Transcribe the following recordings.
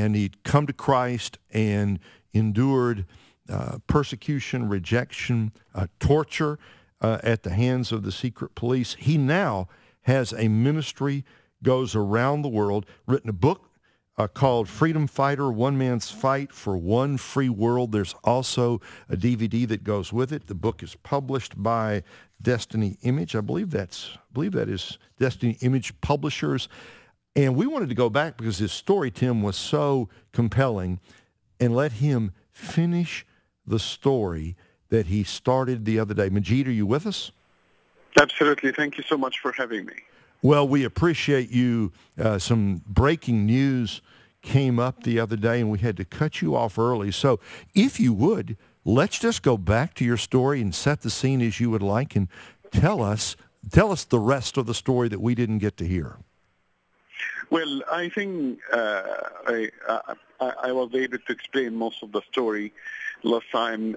and he'd come to Christ and endured persecution, rejection, torture at the hands of the secret police. He now has a ministry, goes around the world, written a book called Freedom Fighter, One Man's Fight for One Free World. There's also a DVD that goes with it. The book is published by Destiny Image. I believe that is Destiny Image Publishers. And we wanted to go back because his story, Tim, was so compelling, and let him finish the story that he started the other day. Majed, are you with us? Absolutely. Thank you so much for having me. Well, we appreciate you. Some breaking news came up the other day, and we had to cut you off early. So if you would, let's just go back to your story and set the scene as you would like, and tell us the rest of the story that we didn't get to hear. Well, I think I was able to explain most of the story last time.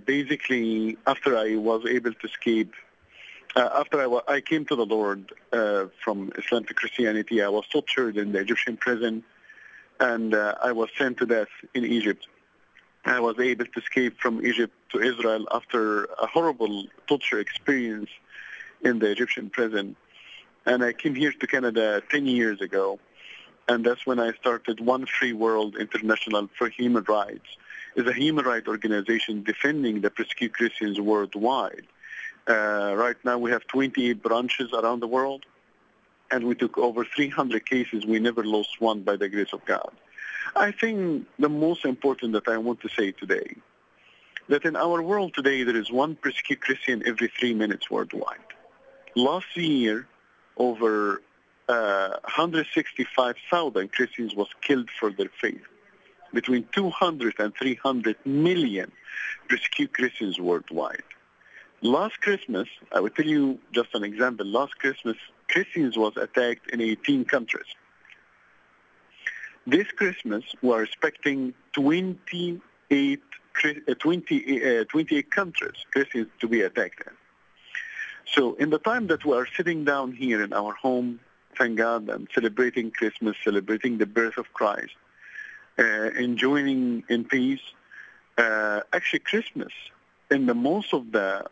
Basically, after I was able to escape, after I came to the Lord from Islam to Christianity, I was tortured in the Egyptian prison, and I was sent to death in Egypt. I was able to escape from Egypt to Israel after a horrible torture experience in the Egyptian prison. And I came here to Canada 10 years ago, and that's when I started One Free World International for Human Rights. It's a human rights organization defending the persecuted Christians worldwide. Right now we have 28 branches around the world, and we took over 300 cases. We never lost one by the grace of God. I think the most important that I want to say today, that in our world today there is one persecuted Christian every 3 minutes worldwide. Last year, over 165,000 Christians was killed for their faith. Between 200 and 300 million persecuted Christians worldwide. Last Christmas, I will tell you just an example. Last Christmas, Christians was attacked in 18 countries. This Christmas, we are expecting 28 countries, Christians to be attacked in. So in the time that we are sitting down here in our home, thank God, and celebrating Christmas, celebrating the birth of Christ, enjoying in peace, actually Christmas in the most of the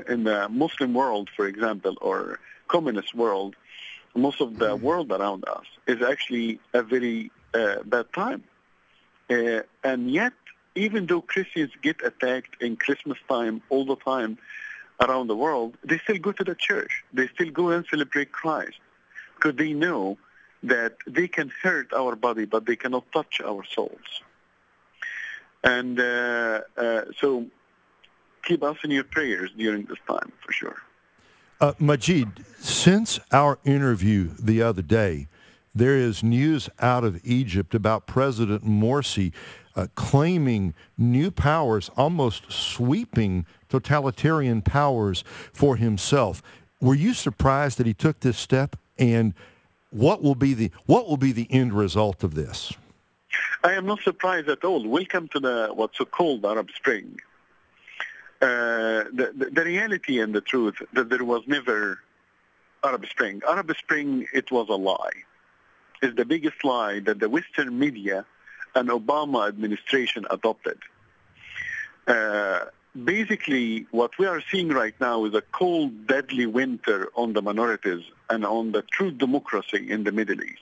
in the Muslim world, for example, or communist world, most of the world around us is actually a very bad time. And yet, even though Christians get attacked in Christmas time all the time around the world, they still go to the church. They still go and celebrate Christ because they know that they can hurt our body, but they cannot touch our souls. And so keep us in your prayers during this time, for sure. Majed, since our interview the other day, there is news out of Egypt about President Morsi claiming new powers, almost sweeping totalitarian powers for himself. Were you surprised that he took this step, and what will be the end result of this? I am not surprised at all. Welcome to the what's called Arab Spring. The reality and the truth that there was never Arab Spring. Arab Spring, it was a lie. It's the biggest lie that the Western media and Obama administration adopted. Basically, what we are seeing right now is a cold, deadly winter on the minorities and on the true democracy in the Middle East.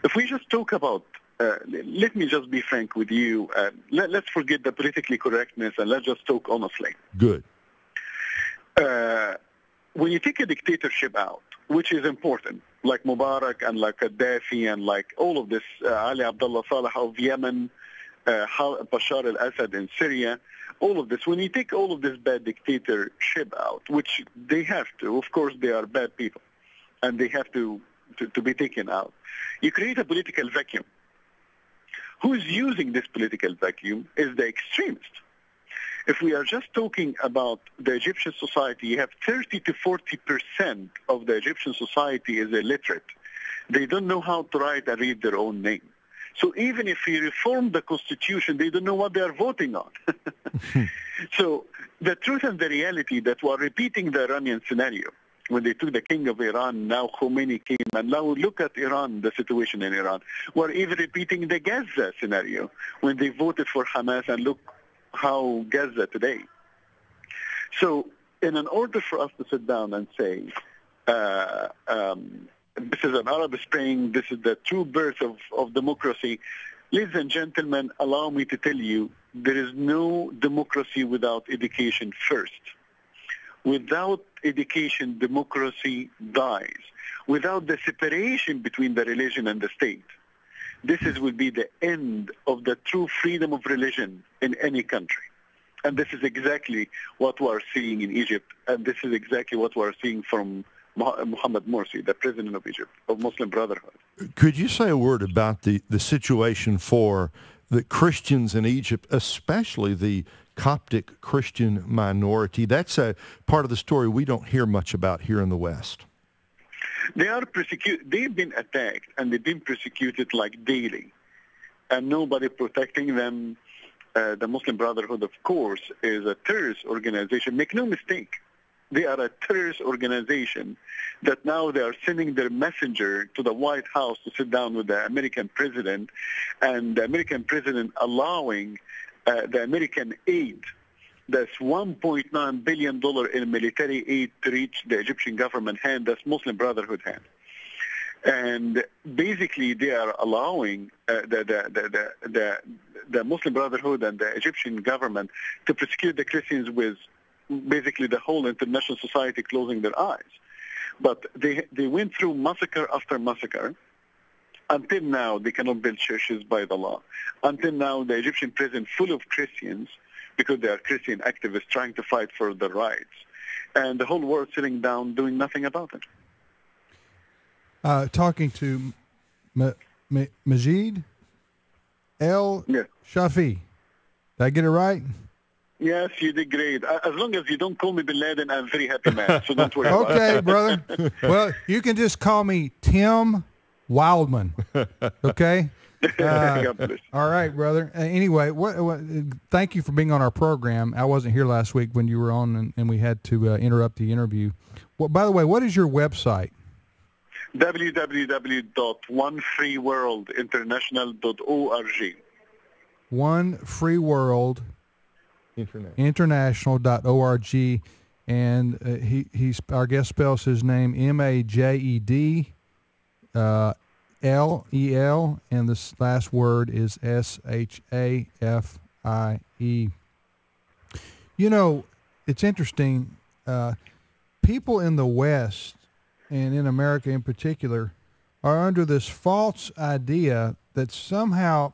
If we just talk about, let me just be frank with you. Let's forget the politically correctness and let's just talk honestly. Good. When you take a dictatorship out, which is important, like Mubarak and like Gaddafi and like all of this, Ali Abdullah Saleh of Yemen, Bashar al-Assad in Syria, all of this, when you take all of this bad dictatorship out, which they have to, of course they are bad people, and they have to be taken out, you create a political vacuum. Who's using this political vacuum is the extremist. If we are just talking about the Egyptian society, you have 30 to 40% of the Egyptian society is illiterate. They don't know how to write and read their own name. So even if you reform the constitution, they don't know what they are voting on. So the truth and the reality that we are repeating the Iranian scenario. when they took the king of Iran, now Khomeini came, and now look at Iran, the situation in Iran. We're even repeating the Gaza scenario when they voted for Hamas, and look how Gaza today. So in order for us to sit down and say, this is an Arab Spring, this is the true birth of democracy, ladies and gentlemen, allow me to tell you, there is no democracy without education first. Without education, democracy dies. Without the separation between the religion and the state, will be the end of the true freedom of religion in any country. And this is exactly what we are seeing in Egypt, and this is exactly what we are seeing from Mohammed Morsi, the president of Egypt, of Muslim Brotherhood. Could you say a word about the situation for the Christians in Egypt, especially the Coptic Christian minority? That's a part of the story we don't hear much about here in the West. They are persecuted. They've been attacked, and they've been persecuted like daily, and nobody protecting them. The Muslim Brotherhood, of course, is a terrorist organization. Make no mistake. They are a terrorist organization that now they are sending their messenger to the White House to sit down with the American president, and the American president allowing the American aid, that's $1.9 billion in military aid, to reach the Egyptian government hand, that's Muslim Brotherhood hand. And basically they are allowing the Muslim Brotherhood and the Egyptian government to persecute the Christians with basically the whole international society closing their eyes. But they went through massacre after massacre. Until now, they cannot build churches by the law. Until now, the Egyptian prison full of Christians because they are Christian activists trying to fight for their rights. And the whole world sitting down doing nothing about it. Talking to Majed Shafie. Did I get it right? Yes, you did great. As long as you don't call me Bin Laden, I'm very happy, man. So don't worry about it. Okay, brother. Well, you can just call me Tim Wildman. Okay? All right, brother. Anyway, thank you for being on our program. I wasn't here last week when you were on, and we had to interrupt the interview. Well, by the way, what is your website? www.onefreeworldinternational.org. onefreeworldinternational.org, and he's our guest spells his name Majed, Lel, and the last word is Shafie. You know, it's interesting. People in the West, and in America in particular, are under this false idea that somehow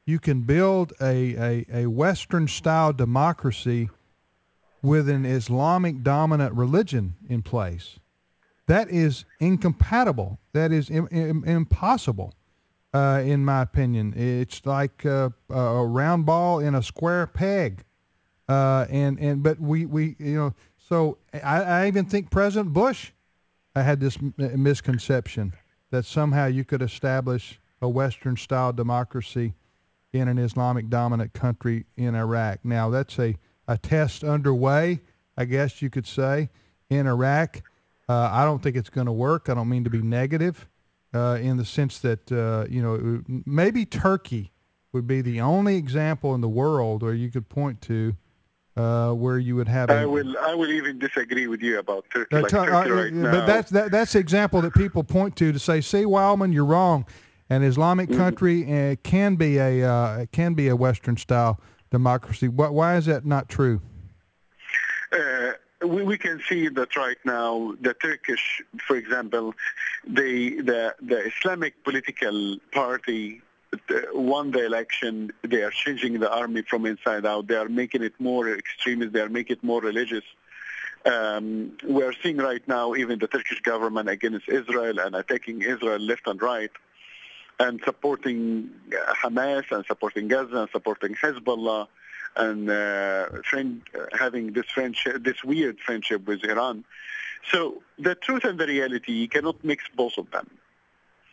you can build a Western-style democracy with an Islamic dominant religion in place. That is incompatible. That is impossible, in my opinion. It's like a round ball in a square peg, but we So I even think President Bush had this misconception that somehow you could establish a Western-style democracy in an Islamic dominant country in Iraq. Now that's a test underway, I guess you could say, in Iraq. I don't think it's going to work. I don't mean to be negative in the sense that, maybe Turkey would be the only example in the world where you could point to where you would have. I will even disagree with you about Turkey. Turkey right now. But that's the example that people point to say, see, Wildman, you're wrong. An Islamic country can be a Western style democracy. Why is that not true? We can see that right now. The Turkish, for example, the Islamic political party won the election. They are changing the army from inside out. They are making it more extremist. They are making it more religious. We are seeing right now even the Turkish government against Israel and attacking Israel left and right, and supporting Hamas and supporting Gaza and supporting Hezbollah, and having this weird friendship with Iran. So the truth and the reality, you cannot mix both of them.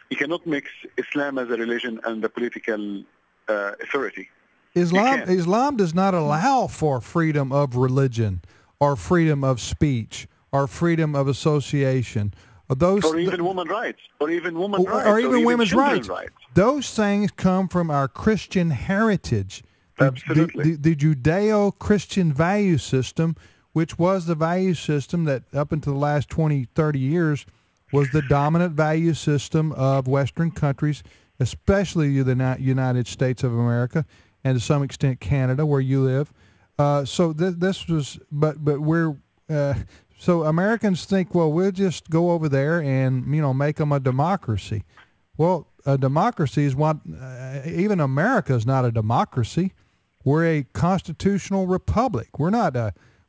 You cannot mix Islam as a religion and the political authority. Islam does not allow for freedom of religion or freedom of speech or freedom of association. Those, or even women's rights, or even women's rights, or even women's children's rights. Those things come from our Christian heritage. Absolutely. The Judeo-Christian value system, which was the value system that up until the last 20, 30 years was the dominant value system of Western countries, especially the United States of America, and to some extent Canada, where you live. So this was, but we're, so Americans think, well, we'll just go over there and, make them a democracy. Well, a democracy is what, even America is not a democracy. We're a constitutional republic. We're not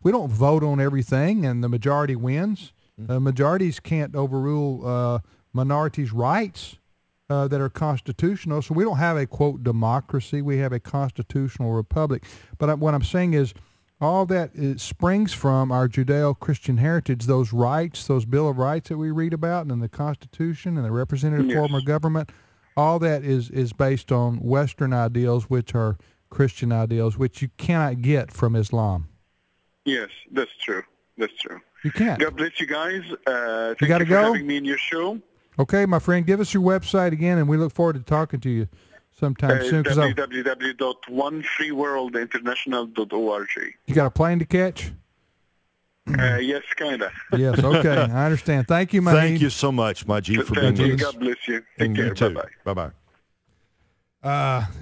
we don't vote on everything and the majority wins. Majorities can't overrule minorities' rights that are constitutional. So we don't have a, quote, democracy. We have a constitutional republic. But what I'm saying is all that springs from our Judeo-Christian heritage, those rights, those Bill of Rights that we read about, and the Constitution and the representative form of government, all that is based on Western ideals, which are Christian ideals, which you cannot get from Islam. Yes, that's true. That's true. You can't. God bless you guys. Thank you for having me in your show. Okay, my friend, give us your website again, and we look forward to talking to you sometime soon. www.oneFreeWorldInternational.org. You got a plane to catch? Yes, kind of. Yes, okay. I understand. Thank you, Majed. Thank you so much, Majed, for being with us. God bless you. Take care. Bye-bye. Bye-bye.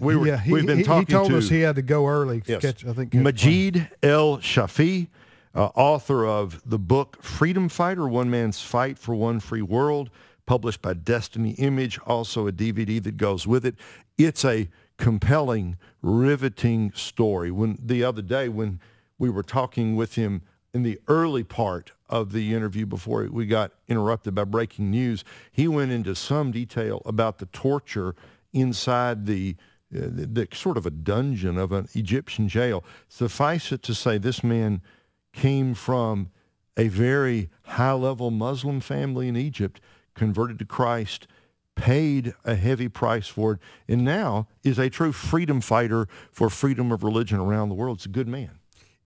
We've been talking. He told us he had to go early. Yes. Catch, I think, Majed El Shafie, author of the book Freedom Fighter, One Man's Fight for One Free World, published by Destiny Image, also a DVD that goes with it. It's a compelling, riveting story. The other day when we were talking with him in the early part of the interview before we got interrupted by breaking news, he went into some detail about the torture inside the sort of a dungeon of an Egyptian jail. Suffice it to say, this man came from a very high-level Muslim family in Egypt, converted to Christ, paid a heavy price for it, and now is a true freedom fighter for freedom of religion around the world. It's a good man.